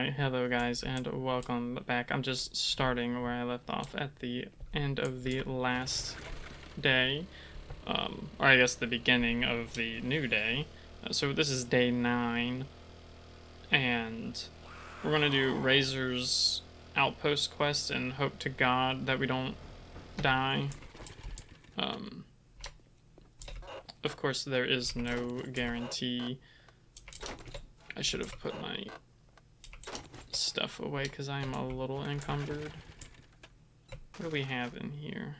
Alright, hello guys, and welcome back. I'm just starting where I left off at the end of the last day, or I guess the beginning of the new day. So this is day 9, and we're gonna do Razor's Outpost quest and hope to God that we don't die. Of course, there is no guarantee. I should have put my stuff away because I'm a little encumbered. What do we have in here?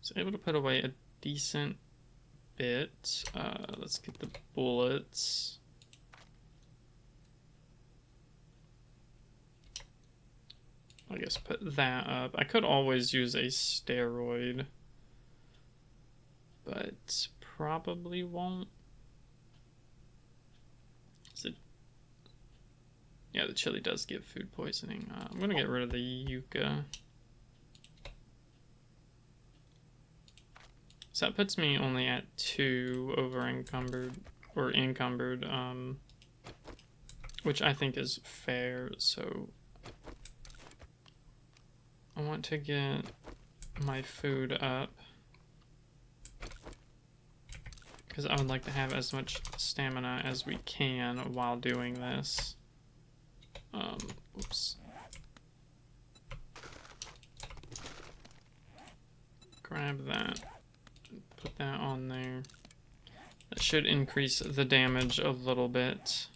So able to put away a decent bit. Let's get the bullets. I guess put that up. I could always use a steroid, but probably won't. Yeah, the chili does give food poisoning. I'm gonna get rid of the yucca. So that puts me only at 2 over encumbered, which I think is fair. So I want to get my food up because I would like to have as much stamina as we can while doing this. Oops. Grab that, put that on there. That should increase the damage a little bit.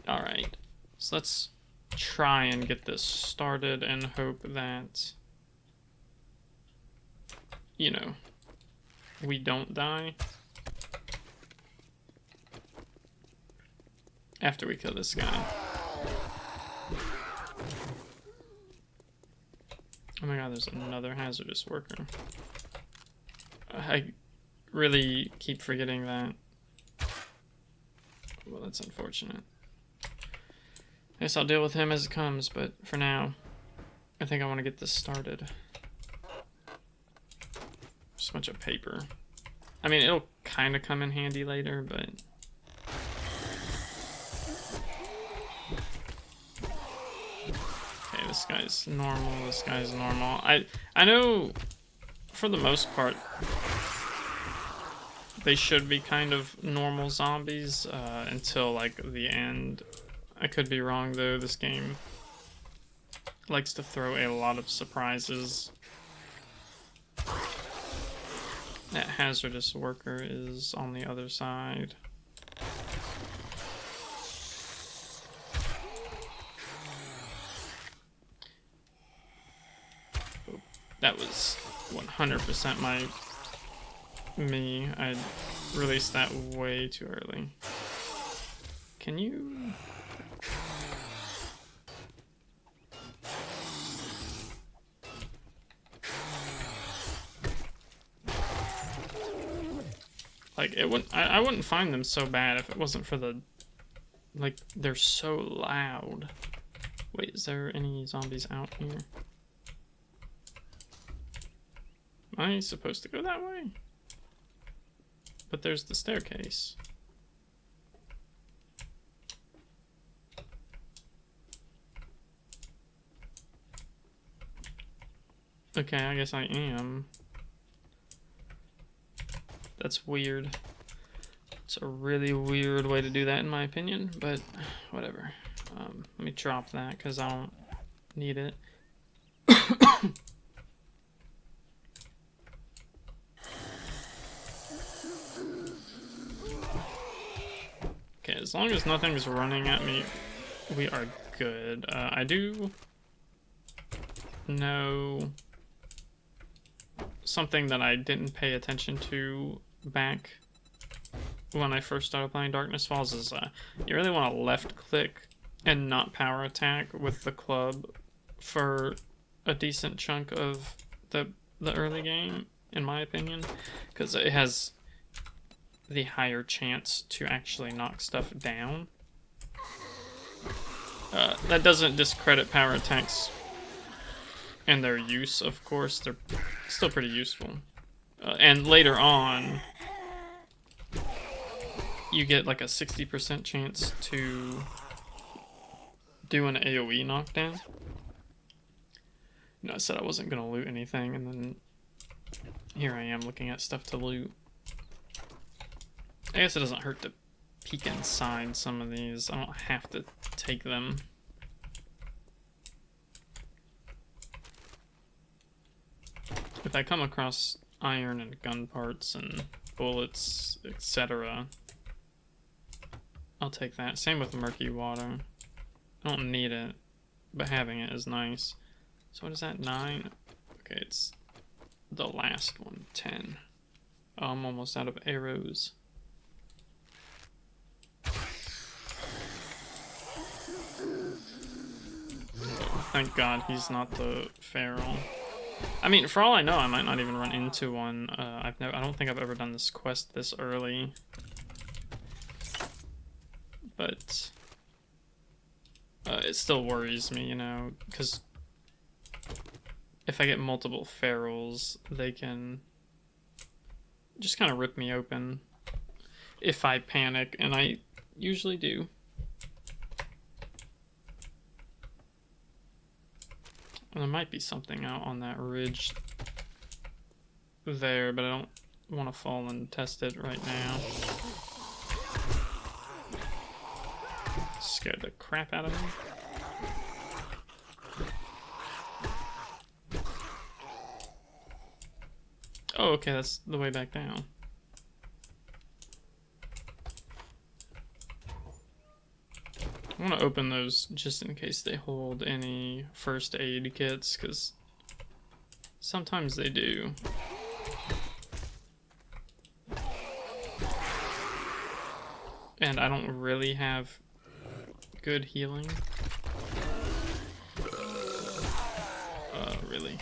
Alright, so let's try and get this started and hope that, you know, we don't die after we kill this guy. Oh my god, there's another hazardous worker. I really keep forgetting that. Well, that's unfortunate. I guess I'll deal with him as it comes, but for now, I think I want to get this started. Just a bunch of paper. I mean, it'll kind of come in handy later, but... Okay, this guy's normal, this guy's normal. I know, for the most part, they should be kind of normal zombies until, like, the end. I could be wrong, though. This game likes to throw a lot of surprises. That hazardous worker is on the other side. That was 100% me. I released that way too early. Can you... Like, it wouldn't... I wouldn't find them so bad if it wasn't for the... Like, they're so loud. Wait, is there any zombies out here? Am I supposed to go that way? But there's the staircase. Okay, I guess I am. That's weird. It's a really weird way to do that in my opinion, but whatever. Let me drop that because I don't need it. Okay, as long as nothing's running at me, we are good. I do know something that I didn't pay attention to back when I first started playing Darkness Falls is you really want to left click and not power attack with the club for a decent chunk of the early game, in my opinion, because it has the higher chance to actually knock stuff down. That doesn't discredit power attacks and their use, of course. They're still pretty useful. And later on, you get like a 60% chance to do an AoE knockdown. You know, I said I wasn't gonna loot anything, and then here I am looking at stuff to loot. I guess it doesn't hurt to peek inside some of these. I don't have to take them. If I come across iron and gun parts and bullets, etc., I'll take that. Same with murky water. I don't need it, but having it is nice. So what is that, 9? Okay, it's the last one, 10. Oh, I'm almost out of arrows. Oh, thank God he's not the feral. I mean, for all I know, I might not even run into one. I don't think I've ever done this quest this early. But it still worries me, you know, because if I get multiple ferals, they can just kind of rip me open if I panic, and I usually do. And there might be something out on that ridge there, but I don't want to fall and test it right now. Scared the crap out of me. Oh, okay, that's the way back down. I want to open those just in case they hold any first aid kits, because sometimes they do. And I don't really have good healing. Really.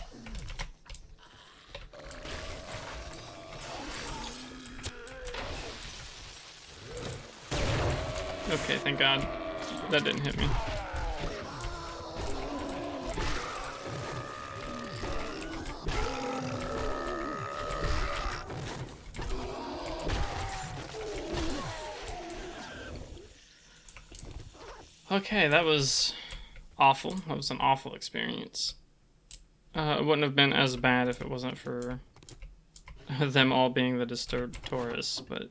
Okay, thank God that didn't hit me. Okay, that was awful. That was an awful experience. It wouldn't have been as bad if it wasn't for them all being the disturbed tourists, but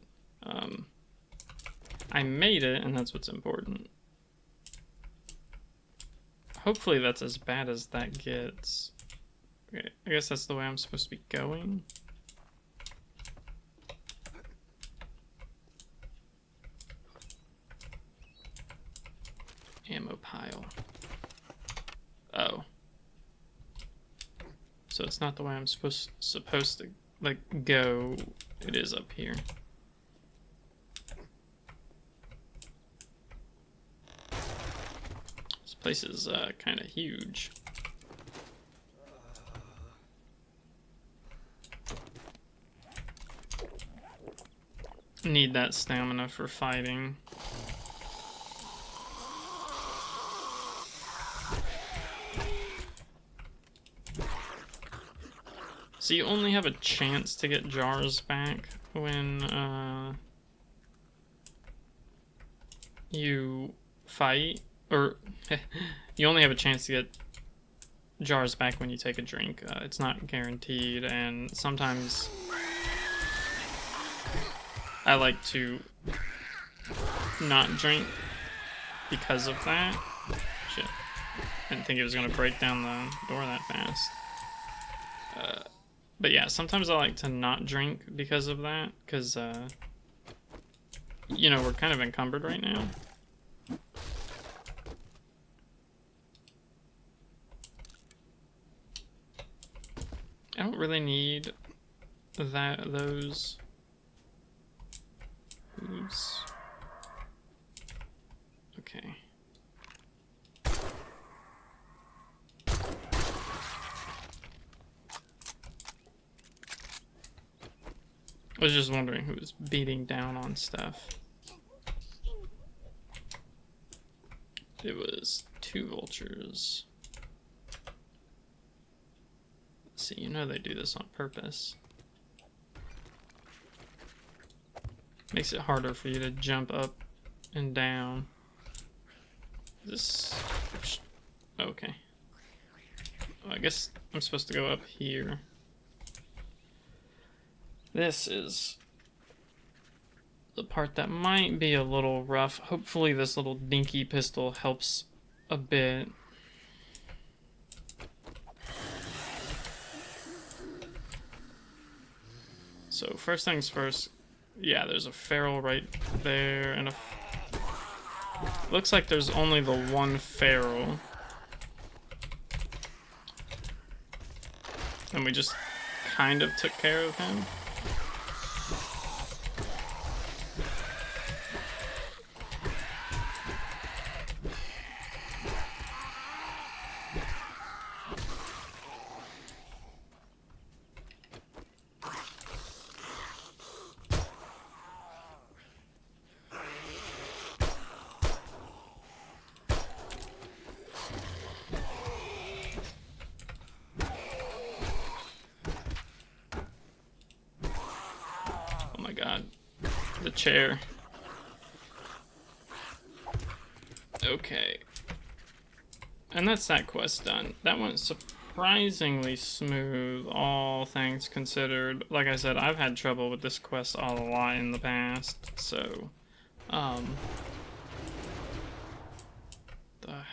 I made it, and that's what's important. Hopefully that's as bad as that gets. Okay, I guess that's the way I'm supposed to be going. Ammo pile. Oh. So it's not the way I'm supposed to like go. It is up here. This place is kind of huge. Need that stamina for fighting. So you only have a chance to get jars back when you fight, or you only have a chance to get jars back when you take a drink. It's not guaranteed, and sometimes I like to not drink because of that. Shit. Didn't think it was gonna break down the door that fast. But yeah, sometimes I like to not drink because of that, because, you know, we're kind of encumbered right now. I don't really need those. Oops. Okay. I was just wondering who was beating down on stuff. It was 2 vultures. Let's see, you know they do this on purpose. Makes it harder for you to jump up and down. This... Okay. Well, I guess I'm supposed to go up here. This is the part that might be a little rough. Hopefully this little dinky pistol helps a bit. So first things first, yeah, there's a feral right there, and looks like there's only the one feral. And we just kind of took care of him. The chair. Okay. And that's that quest done. That went surprisingly smooth, all things considered. Like I said, I've had trouble with this quest a lot in the past, so... The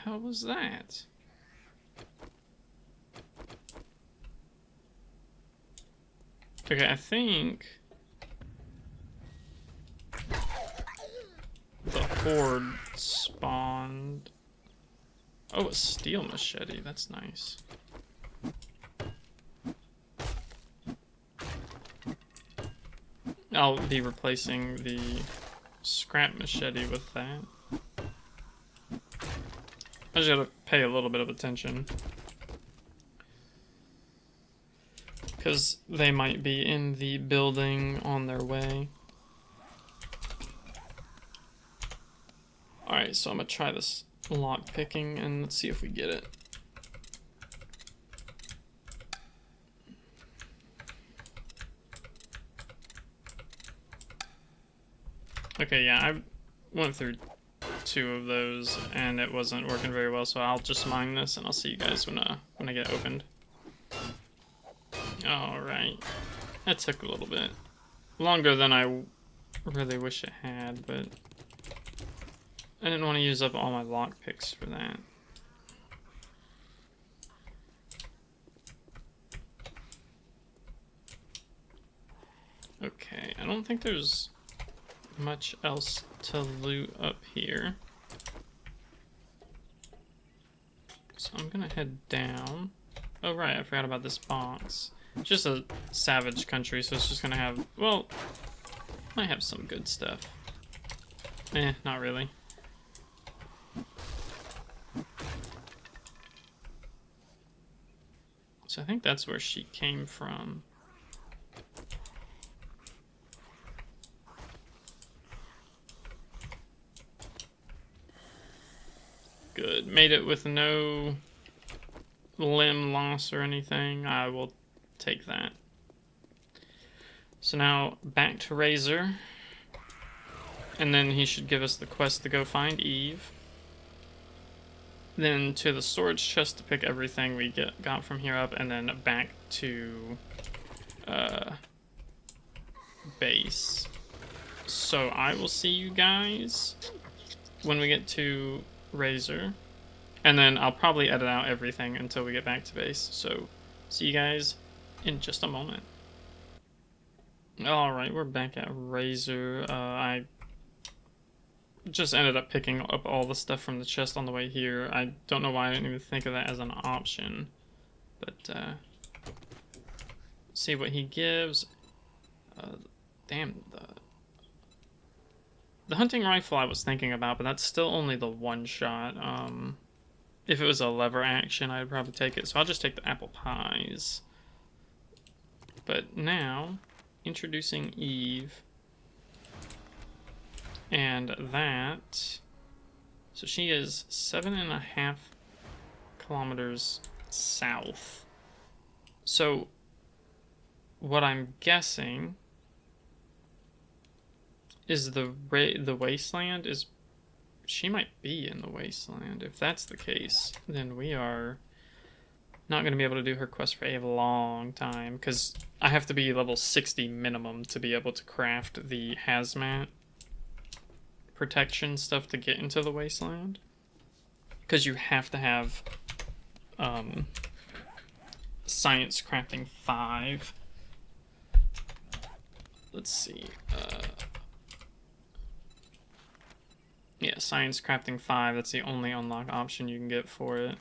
hell was that? Okay, I think... the horde spawned. Oh, a steel machete. That's nice. I'll be replacing the scrap machete with that. I just gotta pay a little bit of attention, because they might be in the building on their way. Alright, so I'm gonna try this lock picking and let's see if we get it. Okay, yeah, I went through 2 of those and it wasn't working very well, so I'll just mine this and I'll see you guys when I get opened. Alright. That took a little bit. Longer than I really wish it had, but I didn't want to use up all my lockpicks for that. Okay, I don't think there's much else to loot up here. So I'm gonna head down. Oh right, I forgot about this box. It's just a savage country, so it's just gonna have, well, might have some good stuff. Not really. So I think that's where she came from. Good. Made it with no limb loss or anything. I will take that. So now back to Razor. And then he should give us the quest to go find Eve. Then to the storage chest to pick everything we got from here up, and then back to base. So I will see you guys when we get to Razor, and then I'll probably edit out everything until we get back to base. So see you guys in just a moment. Alright, we're back at Razor. I just ended up picking up all the stuff from the chest on the way here. I don't know why I didn't even think of that as an option, but see what he gives. Damn, the hunting rifle I was thinking about, but that's still only the one shot. If it was a lever action, I'd probably take it, so I'll just take the apple pies. But now, introducing Eve. And that, so she is 7.5 kilometers south. So what I'm guessing Is the wasteland is she might be in the wasteland. If that's the case, then we are not going to be able to do her quest for a long time, because I have to be level 60 minimum to be able to craft the hazmat protection stuff to get into the wasteland. Because you have to have science crafting 5. Let's see. Yeah, science crafting 5. That's the only unlock option you can get for it.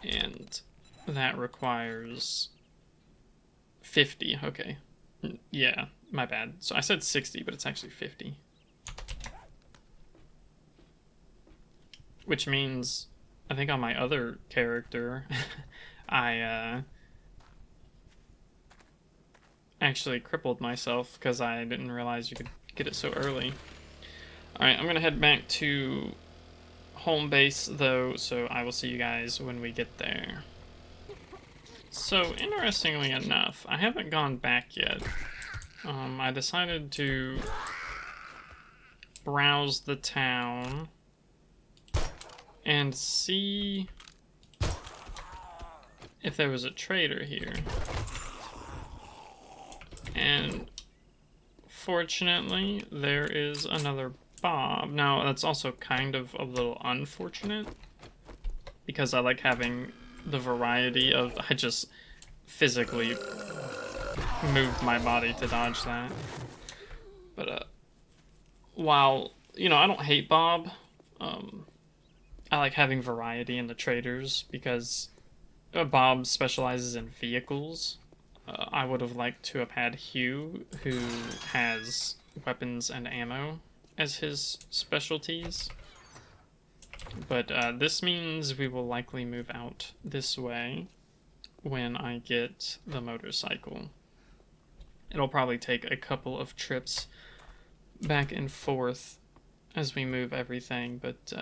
And that requires 50. Okay. Yeah, my bad. So I said 60, but it's actually 50. Which means, I think on my other character, I actually crippled myself because I didn't realize you could get it so early. Alright, I'm gonna head back to home base though, so I will see you guys when we get there. So, interestingly enough, I haven't gone back yet. I decided to browse the town and see if there was a trader here. And fortunately, there is another Bob. Now, that's also kind of a little unfortunate, because I like having the variety of... I just physically moved my body to dodge that. But, while, you know, I don't hate Bob, I like having variety in the traders, because Bob specializes in vehicles. I would have liked to have had Hugh, who has weapons and ammo as his specialties. But this means we will likely move out this way when I get the motorcycle. It'll probably take a couple of trips back and forth as we move everything, but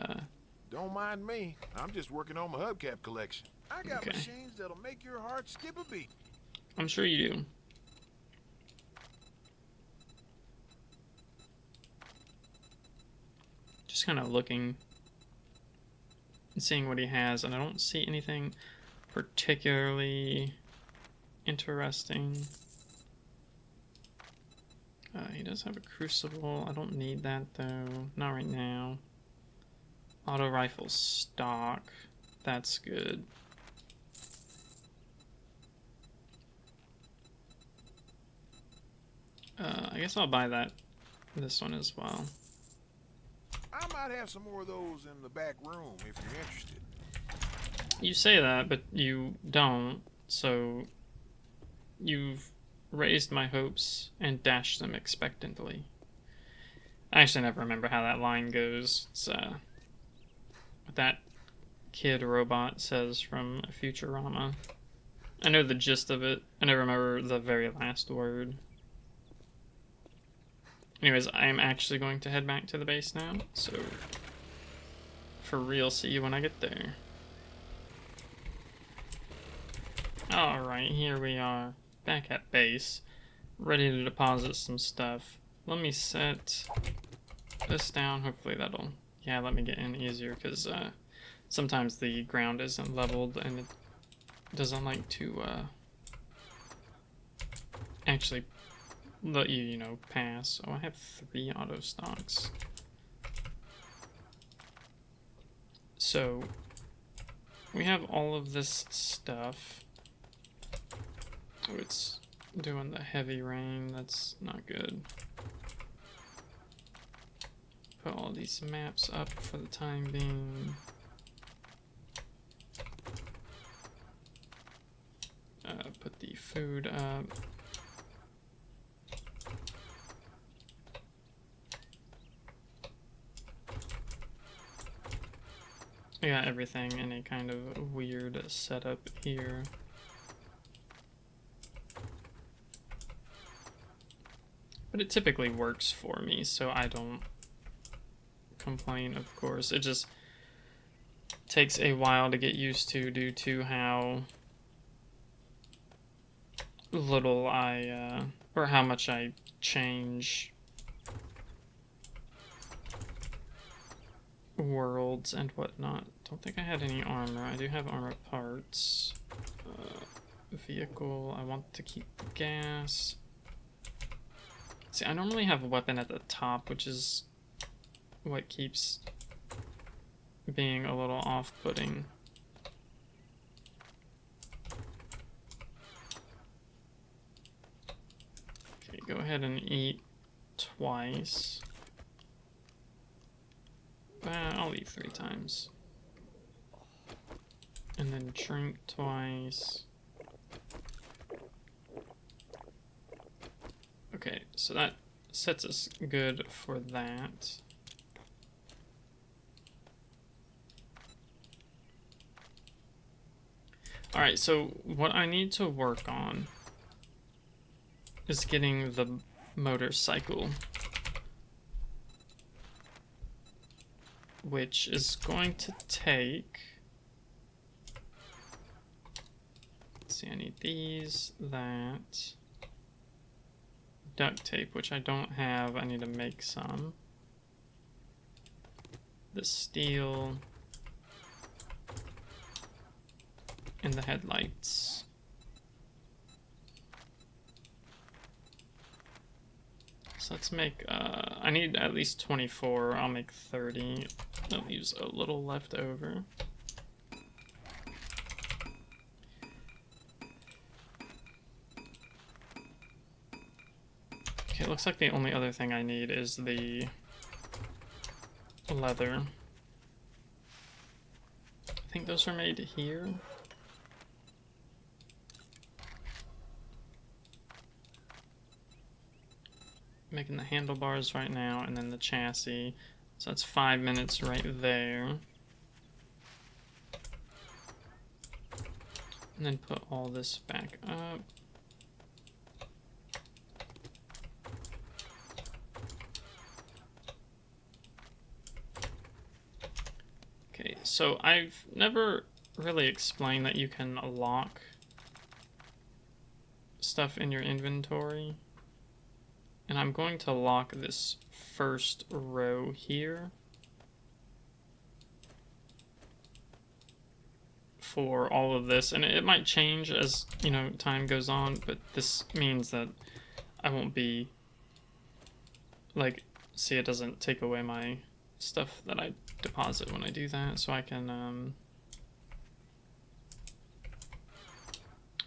don't mind me. I'm just working on my hubcap collection. I got okay. machines that'll make your heart skip a beat. I'm sure you do. Just kind of looking and seeing what he has, and I don't see anything particularly interesting. He does have a crucible. I don't need that though. Not right now. Auto rifle stock. That's good. I guess I'll buy this one as well. I might have some more of those in the back room if you're interested. You say that, but you don't, so you've raised my hopes and dashed them expectantly. I actually never remember how that line goes. It's what that kid robot says from Futurama. I know the gist of it. I never remember the very last word. Anyways, I am actually going to head back to the base now, so for real, see you when I get there. Alright, here we are, back at base, ready to deposit some stuff. Let me set this down, hopefully that'll, yeah, let me get in easier, because sometimes the ground isn't leveled and it doesn't like to actually let you, you know, pass. Oh, I have 3 auto stocks. So, we have all of this stuff. Oh, it's doing the heavy rain. That's not good. Put all these maps up for the time being. Put the food up. I got everything in a kind of weird setup here. But it typically works for me, so I don't complain, of course. It just takes a while to get used to due to how little I, or how much I change worlds and whatnot. Don't think I had any armor. I do have armor parts. Vehicle, I want to keep the gas. See, I normally have a weapon at the top, which is what keeps being a little off-putting. Okay, go ahead and eat twice. I'll eat 3 times. And then drink twice. Okay, so that sets us good for that. Alright, so what I need to work on is getting the motorcycle, which is going to take... Let's see, I need these, that... duct tape, which I don't have. I need to make some. The steel. And the headlights. So let's make, I need at least 24. I'll make 30. That leaves a little left over. Okay, it looks like the only other thing I need is the leather. I think those are made here. Making the handlebars right now, and then the chassis. So that's 5 minutes right there. And then put all this back up. Okay, so I've never really explained that you can lock stuff in your inventory. And I'm going to lock this first row here for all of this. And it might change as, you know, time goes on, but this means that I won't be, like, see, it doesn't take away my stuff that I deposit when I do that, so I can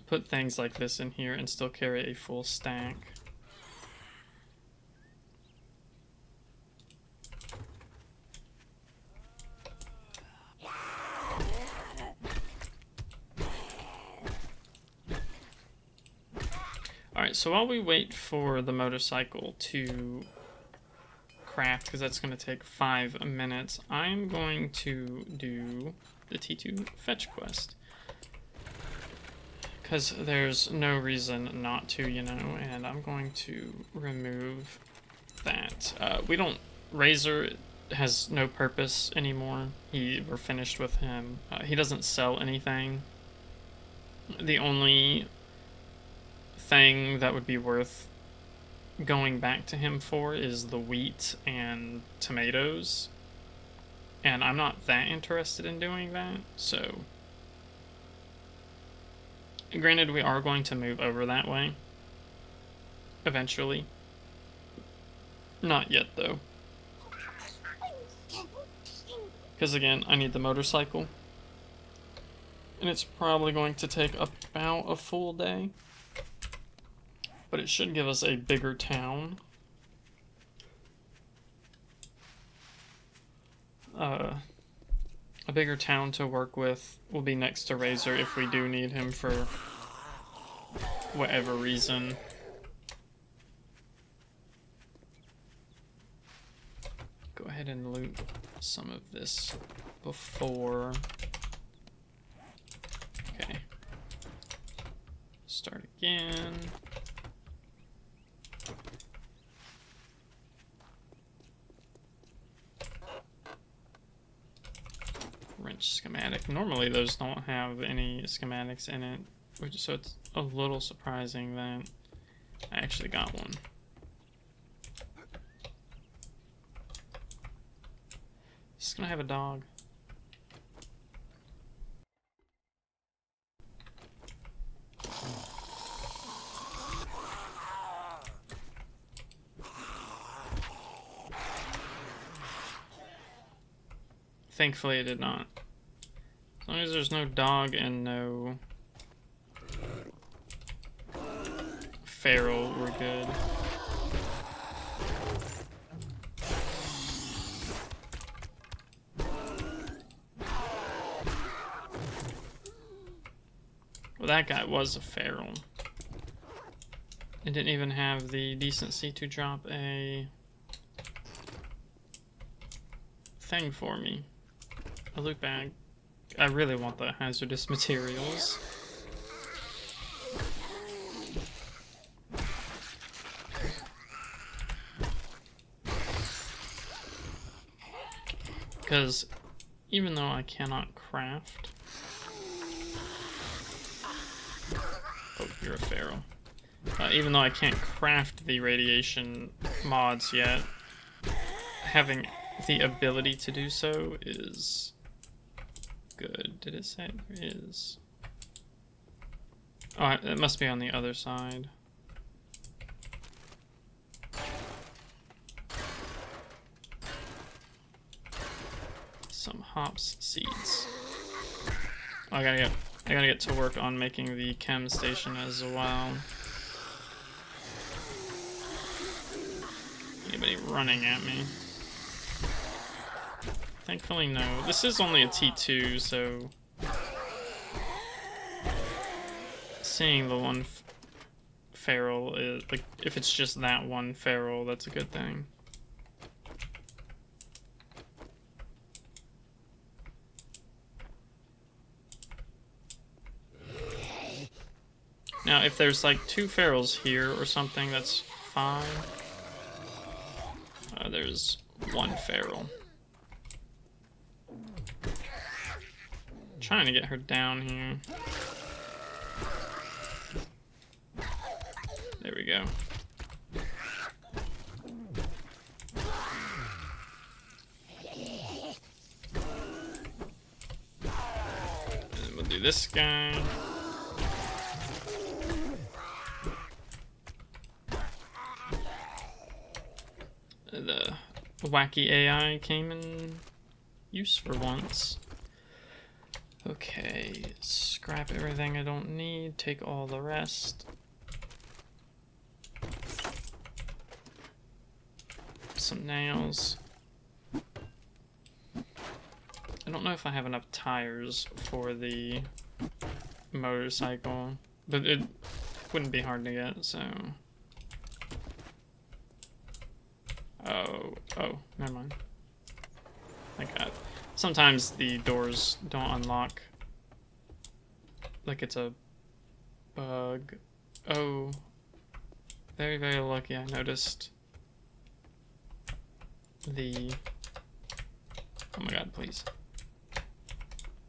put things like this in here and still carry a full stack. Alright, so while we wait for the motorcycle to craft, because that's going to take 5 minutes, I'm going to do the T2 fetch quest. Because there's no reason not to, you know, and I'm going to remove that. Razor has no purpose anymore. We're finished with him. He doesn't sell anything. The only thing that would be worth going back to him for is the wheat and tomatoes, and I'm not that interested in doing that. So granted, we are going to move over that way eventually, not yet though, because again, I need the motorcycle, and it's probably going to take about a full day. But it should give us a bigger town. A bigger town to work with will be next to Razor if we do need him for whatever reason. Go ahead and loot some of this before. Okay. Start again. Wrench schematic. Normally those don't have any schematics in it, so it's a little surprising that I actually got one. It's gonna have a dog. Thankfully it did not. As long as there's no dog and no feral, we're good. Well, that guy was a feral. It didn't even have the decency to drop a thing for me. A loot bag. I really want the hazardous materials. Because even though I cannot craft... Oh, you're a feral. Even though I can't craft the radiation mods yet, having the ability to do so is good. Did it say it is? Oh, it must be on the other side. Some hops seeds. Oh, I gotta get to work on making the chem station as well. Anybody running at me? Thankfully, no. This is only a T2, so seeing the one feral is like, if it's just that one feral, that's a good thing. Now, if there's like 2 ferals here or something, that's fine. There's 1 feral. Trying to get her down here. There we go. And we'll do this guy. The wacky AI came in use for once. Okay, scrap everything I don't need, take all the rest. Some nails. I don't know if I have enough tires for the motorcycle, but it wouldn't be hard to get, so... Oh, never mind. Thank God. Sometimes the doors don't unlock. Like it's a bug. Oh. Very, very lucky I noticed the... Oh my God, please.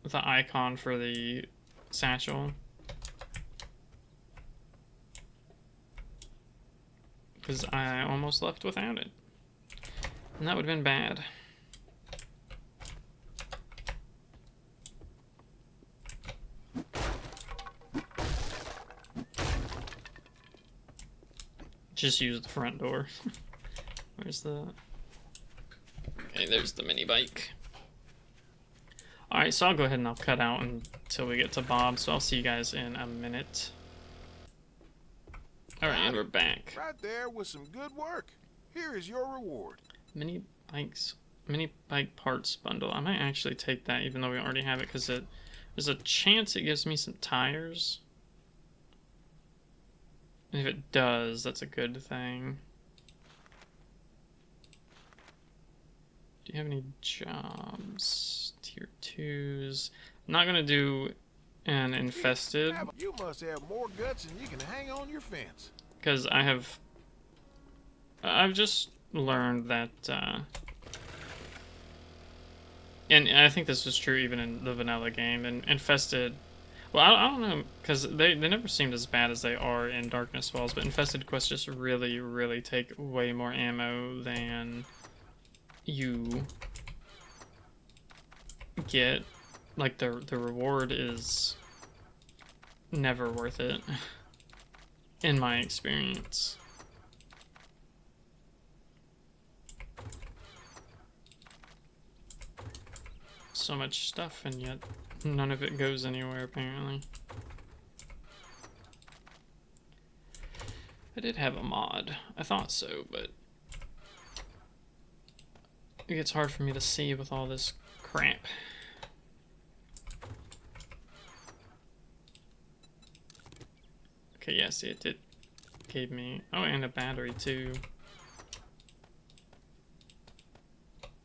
The icon for the satchel. Because I almost left without it. And that would have been bad. Just use the front door. Where's the... Okay, there's the mini bike. Alright, so I'll go ahead and I'll cut out until we get to Bob, so I'll see you guys in a minute. Alright, and we're back. Right there with some good work. Here is your reward. Mini bike parts bundle. I might actually take that even though we already have it, because there's a chance it gives me some tires. And if it does, that's a good thing. Do you have any jobs? Tier 2s. I'm not gonna do an infested. You must have more guts than you can hang on your fence. Because I've just learned that, and I think this was true even in the vanilla game, and infested, well, I don't know, because they never seemed as bad as they are in Darkness Falls, but infested quests just really, really take way more ammo than you get, like, the reward is never worth it, in my experience. So much stuff, and yet none of it goes anywhere, apparently. I did have a mod. I thought so, but it gets hard for me to see with all this crap. Okay, yeah, see, it did gave me... Oh, and a battery, too.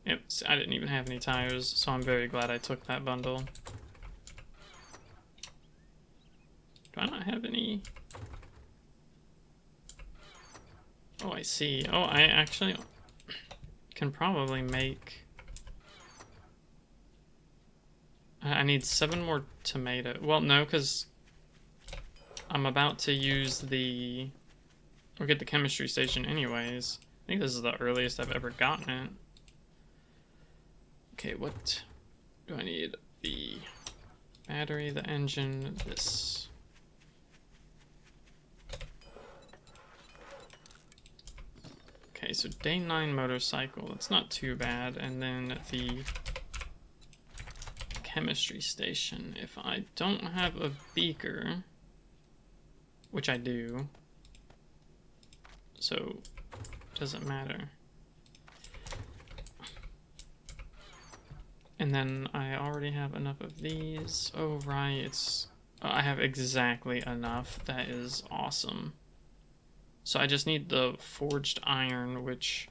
Yep, see, I didn't even have any tires, so I'm very glad I took that bundle. Do I not have any... Oh, I see. Oh, I actually can probably make... I need 7 more tomato. Well, no, because I'm about to use the... Or get the chemistry station anyways. I think this is the earliest I've ever gotten it. Okay, what do I need? The battery, the engine, this... Okay, so day 9 motorcycle, that's not too bad. And then the chemistry station. If I don't have a beaker, which I do, so doesn't matter. And then I already have enough of these. Oh, right, it's... I have exactly enough. That is awesome. So I just need the forged iron, which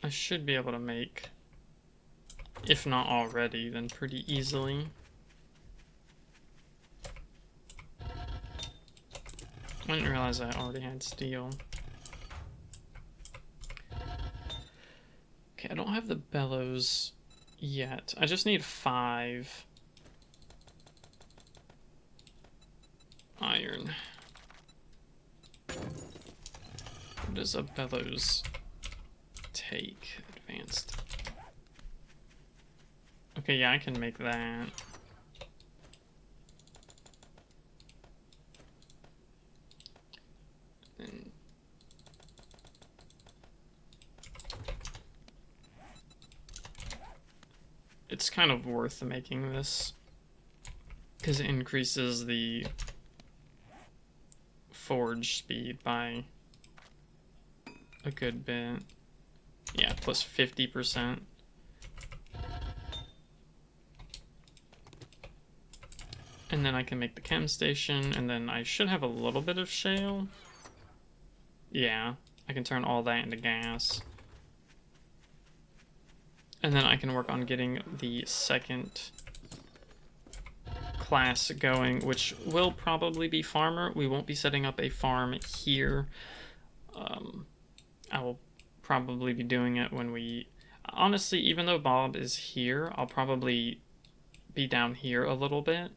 I should be able to make, if not already, then pretty easily. I didn't realize I already had steel. Okay, I don't have the bellows yet. I just need 5 iron. What does a bellows take? Advanced. Okay, yeah, I can make that. And it's kind of worth making this because it increases the forge speed by a good bit. Yeah, plus 50%. And then I can make the chem station, and then I should have a little bit of shale. Yeah, I can turn all that into gas. And then I can work on getting the second class going, which will probably be farmer. We won't be setting up a farm here. I will probably be doing it when we... Honestly, even though Bob is here, I'll probably be down here a little bit.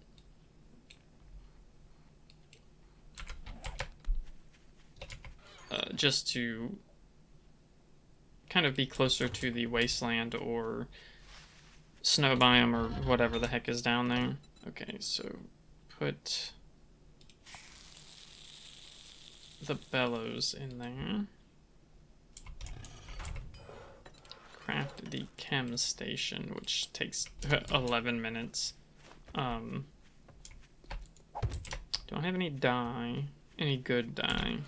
Just to kind of be closer to the wasteland or snow biome or whatever the heck is down there. Okay, so put the bellows in there. Craft the chem station, which takes 11 minutes. Don't have any dye. Any good dye.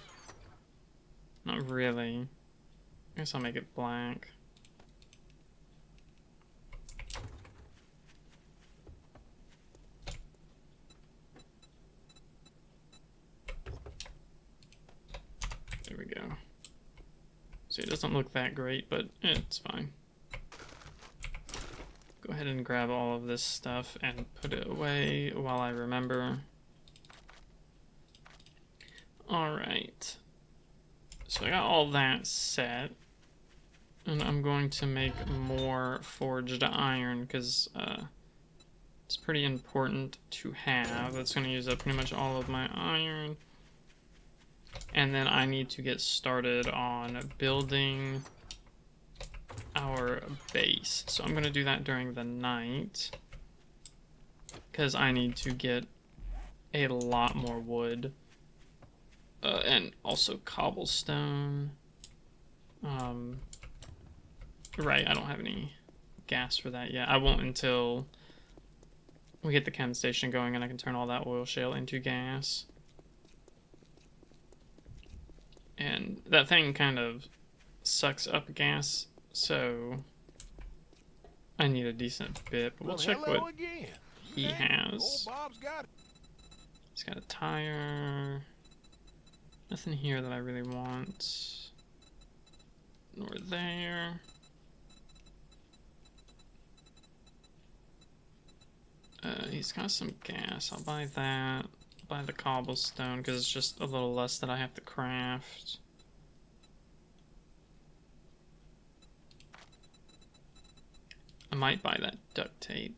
Not really. I guess I'll make it black. There we go. See, it doesn't look that great, but it's fine. Go ahead and grab all of this stuff and put it away while I remember. Alright. So I got all that set. And I'm going to make more forged iron because it's pretty important to have. That's going to use up pretty much all of my iron. And then I need to get started on building our base. So I'm going to do that during the night, because I need to get a lot more wood. And also cobblestone. Right, I don't have any gas for that yet. I won't until we get the chem station going and I can turn all that oil shale into gas. And that thing kind of sucks up gas, so I need a decent bit. But we'll check what again. he has. Old Bob's got it. He's got a tire. Nothing here that I really want. Nor there. He's got some gas. I'll buy that. Buy the cobblestone because it's just a little less that I have to craft. I might buy that duct tape.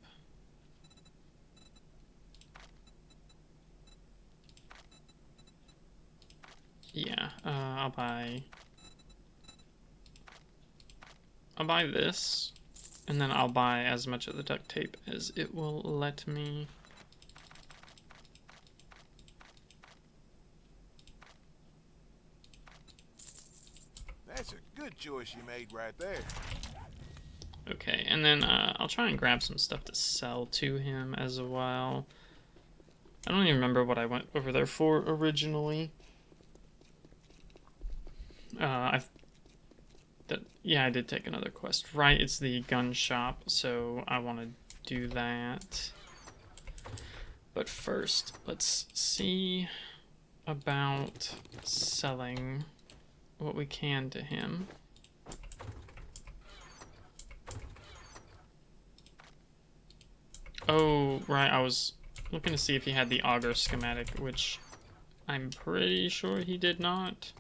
Yeah, I'll buy this, and then I'll buy as much of the duct tape as it will let me. That's a good choice you made right there. Okay, and then I'll try and grab some stuff to sell to him as well. I don't even remember what I went over there for originally. Yeah, I did take another quest. Right, it's the gun shop, so I want to do that. But first, let's see about selling what we can to him. Oh, right, I was looking to see if he had the auger schematic, which I'm pretty sure he did not.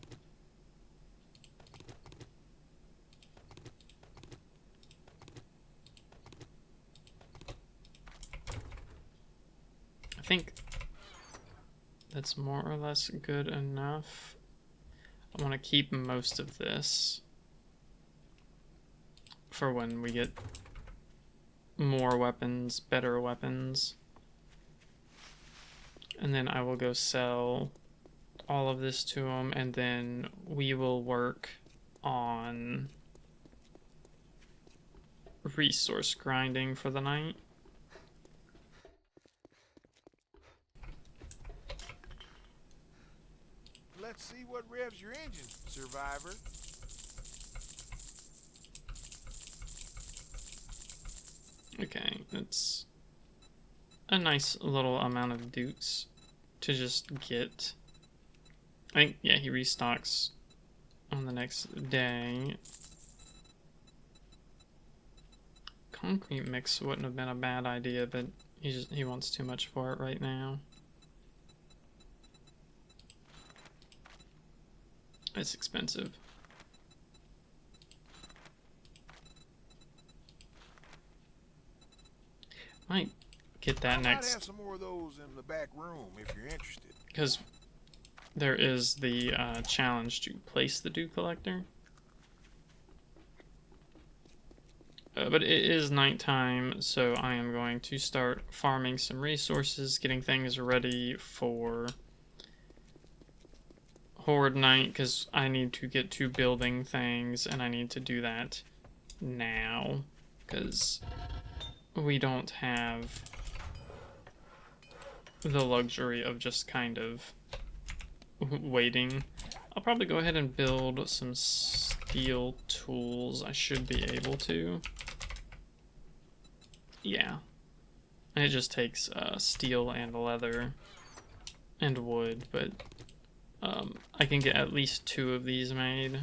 I think that's more or less good enough. I want to keep most of this for when we get more weapons, better weapons. And then I will go sell all of this to him, and then we will work on resource grinding for the night. Let's see what revs your engine, survivor. Okay, that's a nice little amount of dukes to just get. I think, yeah, he restocks on the next day. Concrete mix wouldn't have been a bad idea, but he wants too much for it right now. It's expensive. Might get that next. I might have some more of those in the back room if you're interested. Because there is the challenge to place the dew collector. But it is nighttime, so I am going to start farming some resources, getting things ready for Horde night, because I need to get to building things, and I need to do that now, because we don't have the luxury of just kind of waiting. I'll probably go ahead and build some steel tools. I should be able to. Yeah. And it just takes steel and leather and wood, but I can get at least 2 of these made.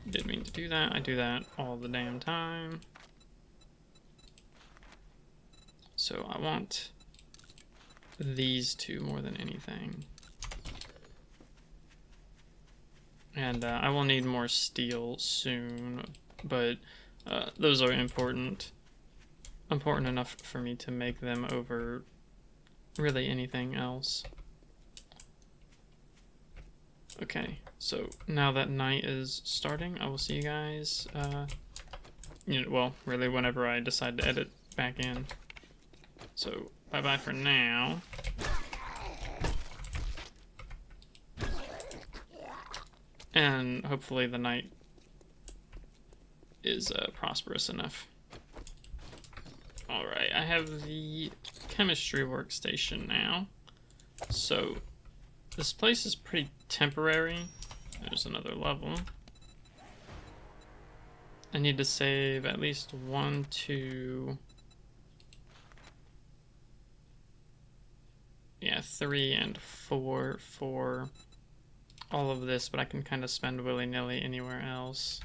Didn't mean to do that. I do that all the damn time. So I want these 2 more than anything. And I will need more steel soon, but those are important enough for me to make them over really anything else. Okay, so now that night is starting, I will see you guys, well, really whenever I decide to edit back in. So, bye-bye for now. And hopefully the night is prosperous enough. Alright, I have the chemistry workstation now. So, this place is pretty temporary. There's another level. I need to save at least 1, 2... yeah, 3 and 4 for all of this, but I can kind of spend willy-nilly anywhere else.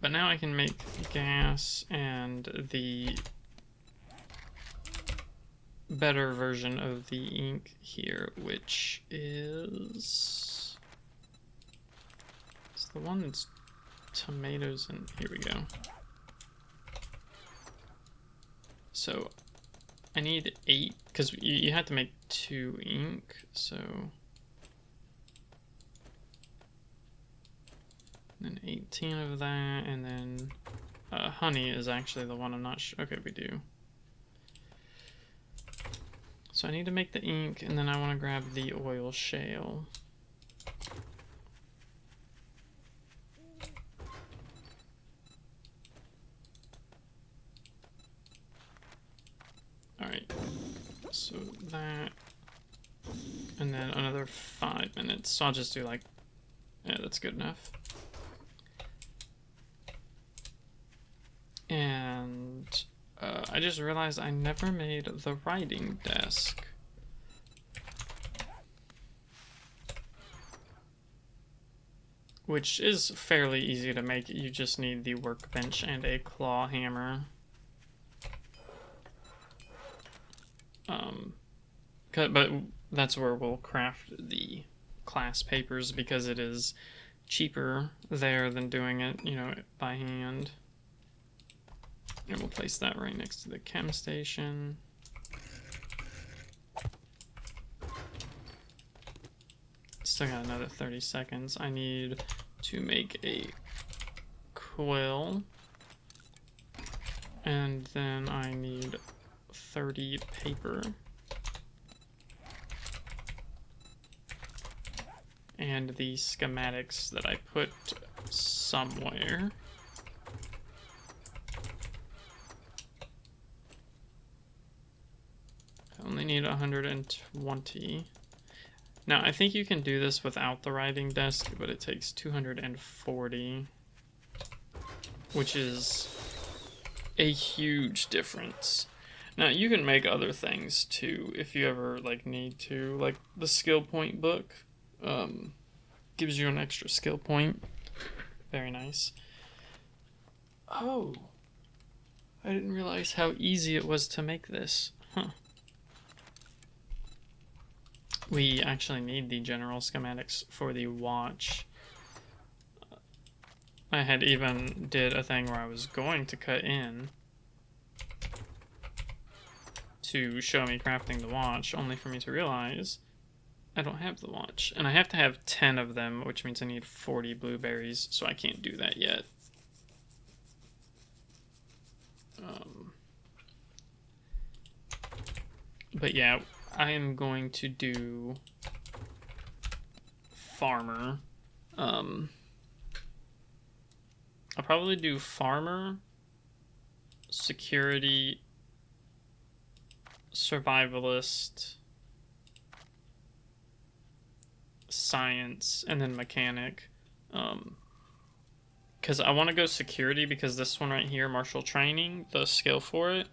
But now I can make gas and the better version of the ink here, which is... it's the one that's tomatoes, and here we go. So I need 8, because you had to make 2 ink, so... and 18 of that, and then honey is actually the one I'm not sure. Okay, we do. So I need to make the ink, and then I want to grab the oil shale. Alright, so that, and then another 5 minutes. So I'll just do like, yeah, that's good enough. And I just realized I never made the writing desk. Which is fairly easy to make. You just need the workbench and a claw hammer. But that's where we'll craft the class papers, because it is cheaper there than doing it, you know, by hand. And we'll place that right next to the chem station. Still got another 30 seconds. I need to make a quill. And then I need 30 paper. And the schematics that I put somewhere. I only need 120. Now, I think you can do this without the writing desk, but it takes 240, which is a huge difference. Now, you can make other things too if you ever like need to, like the skill point book gives you an extra skill point. Very nice. Oh, I didn't realize how easy it was to make this. Huh. We actually need the general schematics for the watch. I had even did a thing where I was going to cut in to show me crafting the watch, only for me to realize I don't have the watch. And I have to have 10 of them, which means I need 40 blueberries, so I can't do that yet. But yeah, I am going to do farmer. I'll probably do farmer, security, survivalist, science, and then mechanic. Because I want to go security, because this one right here, martial training, the skill for it,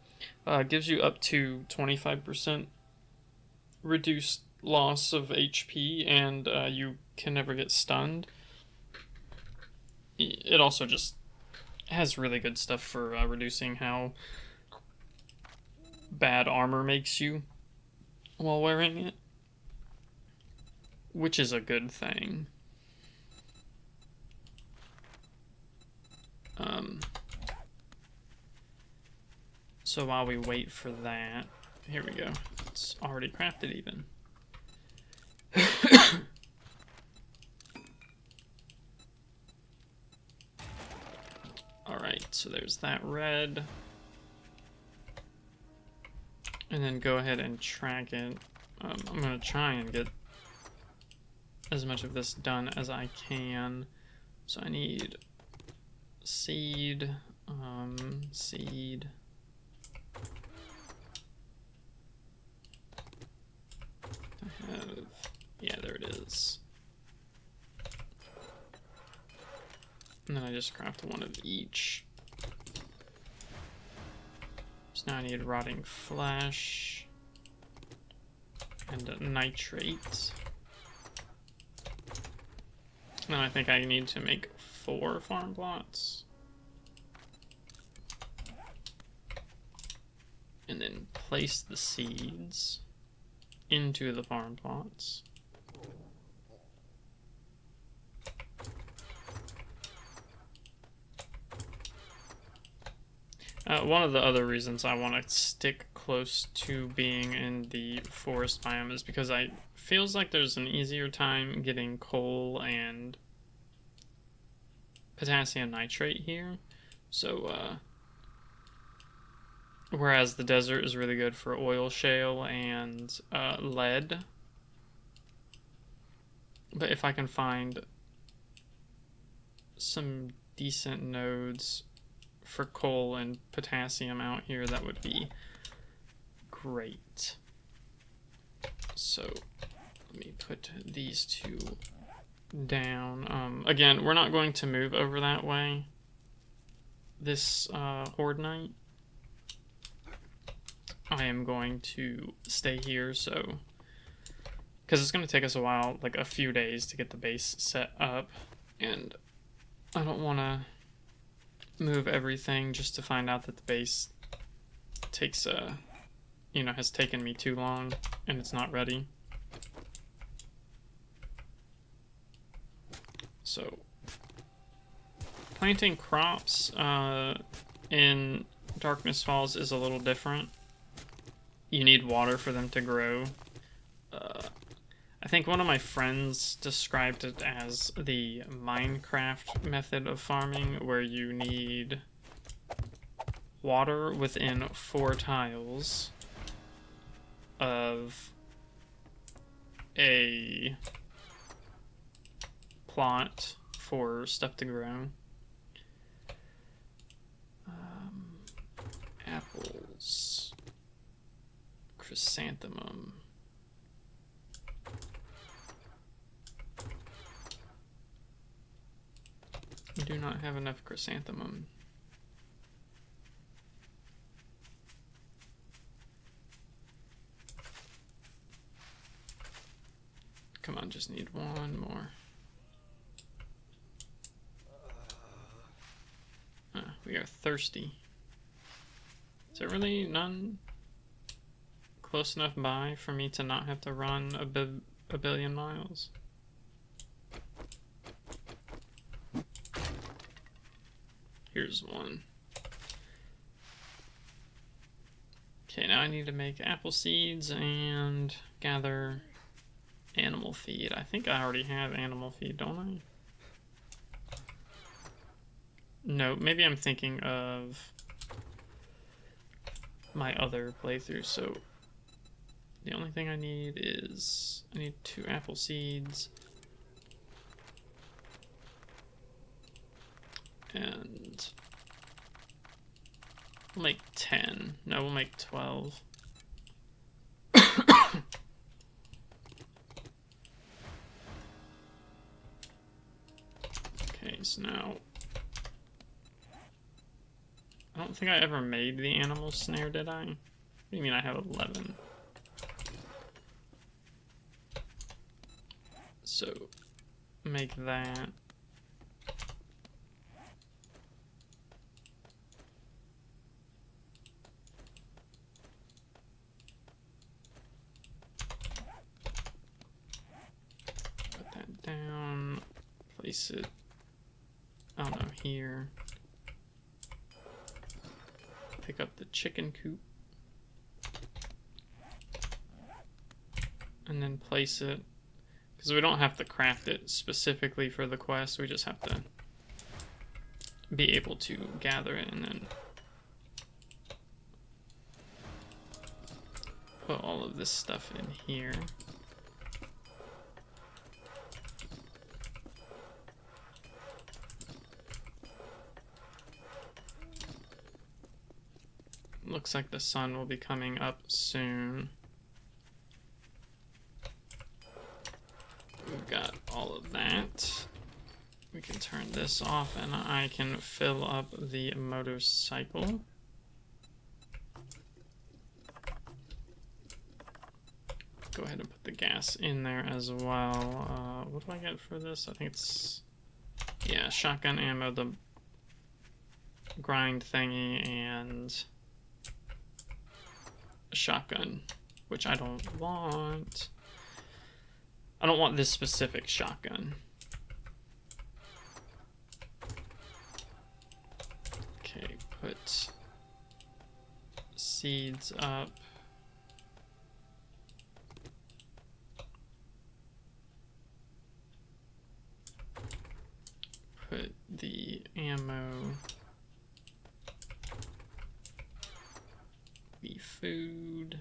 gives you up to 25% reduced loss of HP, and you can never get stunned. It also just has really good stuff for reducing how bad armor makes you while wearing it, which is a good thing. So while we wait for that, here we go. It's already crafted even. So there's that red. And then go ahead and track it. I'm going to try and get as much of this done as I can. So I need seed, seed. I have, yeah, there it is. And then I just craft one of each. So now I need rotting flesh and nitrate. And then I think I need to make 4 farm plots. And then place the seeds into the farm plots. One of the other reasons I want to stick close to being in the forest biome is because I feels like there's an easier time getting coal and potassium nitrate here. So, whereas the desert is really good for oil shale and lead. But if I can find some decent nodes for coal and potassium out here, that would be great. So let me put these 2 down. Again, we're not going to move over that way this Horde night. I am going to stay here, so because it's going to take us a while, like a few days, to get the base set up, and I don't want to move everything just to find out that the base takes has taken me too long and it's not ready. So planting crops in Darkness Falls is a little different. You need water for them to grow. I think one of my friends described it as the Minecraft method of farming, where you need water within 4 tiles of a plot for stuff to grow. Apples, chrysanthemum. I do not have enough chrysanthemum. Come on, just need 1 more. We are thirsty. Is there really none close enough by for me to not have to run a billion miles? Here's 1. Okay, now I need to make apple seeds and gather animal feed. I think I already have animal feed, don't I? No, maybe I'm thinking of my other playthrough. So the only thing I need is I need 2 apple seeds and we'll make 10. No, we'll make 12. Okay, so now I don't think I ever made the animal snare, did I? What do you mean I have 11? So make that. Put that down. Place it, I don't know, here. Pick up the chicken coop. And then place it. Because we don't have to craft it specifically for the quest, we just have to be able to gather it and then put all of this stuff in here. Looks like the sun will be coming up soon. We've got all of that. We can turn this off and I can fill up the motorcycle. Go ahead and put the gas in there as well. What do I get for this? I think it's, yeah, shotgun ammo, the grind thingy, and a shotgun, which I don't want. I don't want this specific shotgun. Okay, put seeds up. Put the ammo, the food,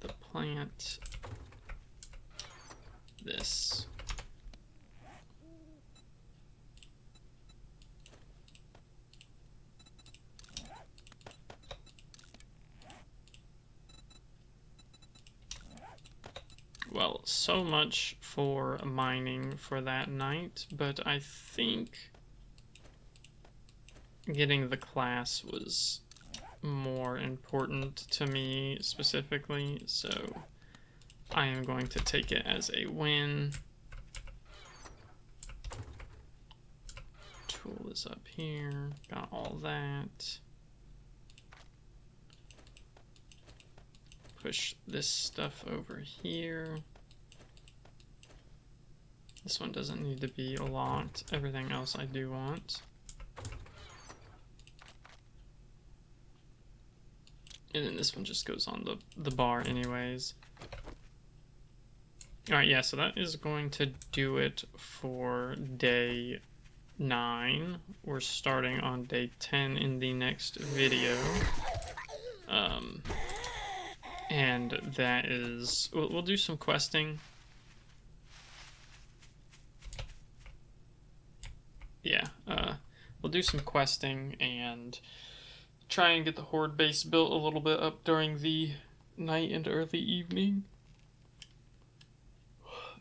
the plant, this. Well, so much for mining for that night, but I think getting the class was more important to me specifically, so I am going to take it as a win. Tool is up here, got all that. Push this stuff over here. This one doesn't need to be locked. Everything else I do want. And then this one just goes on the bar anyways. Alright, yeah, so that is going to do it for day 9. We're starting on day 10 in the next video. And that is, we'll do some questing. Yeah, we'll do some questing and try and get the horde base built a little bit up during the night and early evening.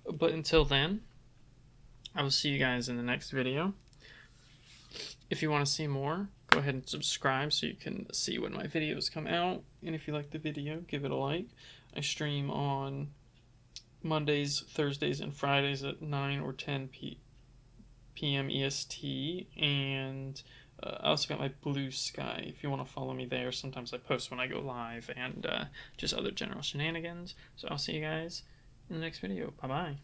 But until then, I will see you guys in the next video. If you want to see more, go ahead and subscribe so you can see when my videos come out. And if you like the video, give it a like. I stream on Mondays, Thursdays, and Fridays at 9 or 10 p.m. EST. And I also got my Blue Sky if you want to follow me there. Sometimes I post when I go live and just other general shenanigans. So I'll see you guys in the next video. Bye-bye.